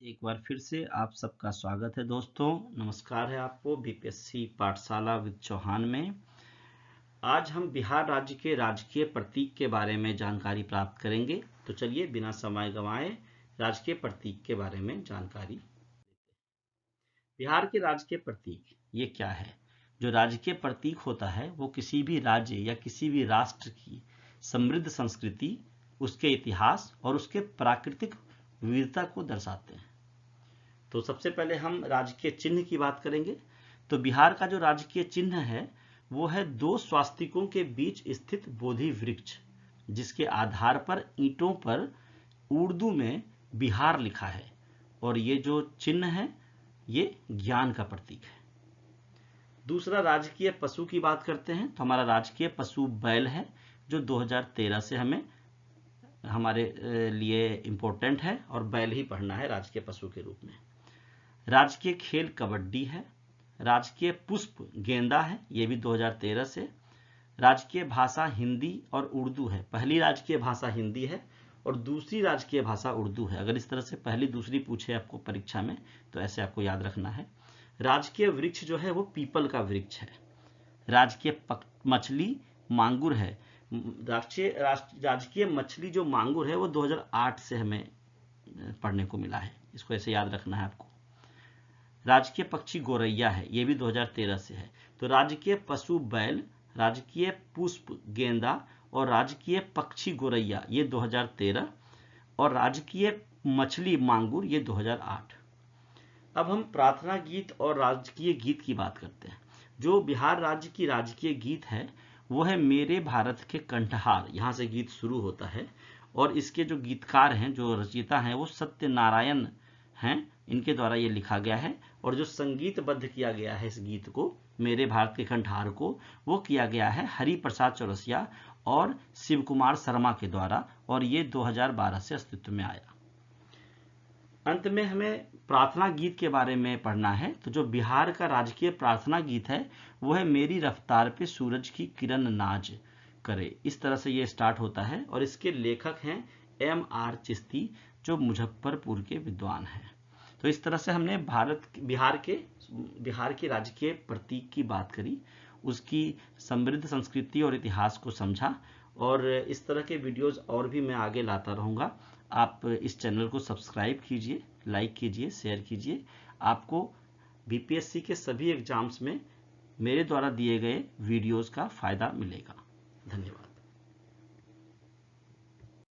एक बार फिर से आप सबका स्वागत है दोस्तों। नमस्कार है आपको बीपीएससी पाठशाला विद चौहान में। आज हम बिहार राज्य के राजकीय प्रतीक के बारे में जानकारी प्राप्त करेंगे। तो चलिए बिना समय गंवाए राजकीय प्रतीक के बारे में जानकारी। बिहार के राजकीय प्रतीक ये क्या है? जो राजकीय प्रतीक होता है वो किसी भी राज्य या किसी भी राष्ट्र की समृद्ध संस्कृति, उसके इतिहास और उसके प्राकृतिक विविधता को दर्शाते हैं। तो सबसे पहले हम राजकीय चिन्ह की बात करेंगे। तो बिहार का जो राजकीय चिन्ह है वो है दो स्वास्तिकों के बीच स्थित बोधि वृक्ष, जिसके आधार पर ईंटों पर उर्दू में बिहार लिखा है। और ये जो चिन्ह है ये ज्ञान का प्रतीक है। दूसरा राजकीय पशु की बात करते हैं। तो हमारा राजकीय पशु बैल है, जो 2013 से हमारे लिए इम्पोर्टेंट है और बैल ही पढ़ना है राजकीय पशु के रूप में। राजकीय खेल कबड्डी है। राजकीय पुष्प गेंदा है, ये भी 2013 से। राजकीय भाषा हिंदी और उर्दू है। पहली राजकीय भाषा हिंदी है और दूसरी राजकीय भाषा उर्दू है। अगर इस तरह से पहली दूसरी पूछे आपको परीक्षा में तो ऐसे आपको याद रखना है। राजकीय वृक्ष जो है वो पीपल का वृक्ष है। राजकीय मछली मांगुर है। राजकीय मछली जो मांगुर है वो 2008 से हमें पढ़ने को मिला है, इसको ऐसे याद रखना है आपको। राजकीय पक्षी गोरैया है, ये भी 2013 से है। तो राजकीय पशु बैल, राजकीय पुष्प गेंदा और राजकीय पक्षी गोरैया ये 2013 और राजकीय मछली मांगुर ये 2008। अब हम प्रार्थना गीत और राजकीय गीत की बात करते हैं। जो बिहार राज्य की राजकीय गीत है वो है मेरे भारत के कंठहार, यहाँ से गीत शुरू होता है। और इसके जो गीतकार हैं, जो रचयिता हैं, वो सत्यनारायण हैं, इनके द्वारा ये लिखा गया है। और जो संगीतबद्ध किया गया है इस गीत को, मेरे भारत के कंठहार को, वो किया गया है हरि प्रसाद चौरसिया और शिव कुमार शर्मा के द्वारा, और ये 2012 से अस्तित्व में आया। अंत में हमें प्रार्थना गीत के बारे में पढ़ना है। तो जो बिहार का राजकीय प्रार्थना गीत है वो है मेरी रफ्तार पे सूरज की किरण नाज करे। इस तरह से ये स्टार्ट होता है और इसके लेखक हैं M.R. चिश्ती, जो मुजफ्फरपुर के विद्वान हैं। तो इस तरह से हमने बिहार के राजकीय प्रतीक की बात करी, उसकी समृद्ध संस्कृति और इतिहास को समझा। और इस तरह के वीडियोस और भी मैं आगे लाता रहूँगा। आप इस चैनल को सब्सक्राइब कीजिए, लाइक कीजिए, शेयर कीजिए। आपको बीपीएससी के सभी एग्जाम्स में मेरे द्वारा दिए गए वीडियोस का फ़ायदा मिलेगा। धन्यवाद।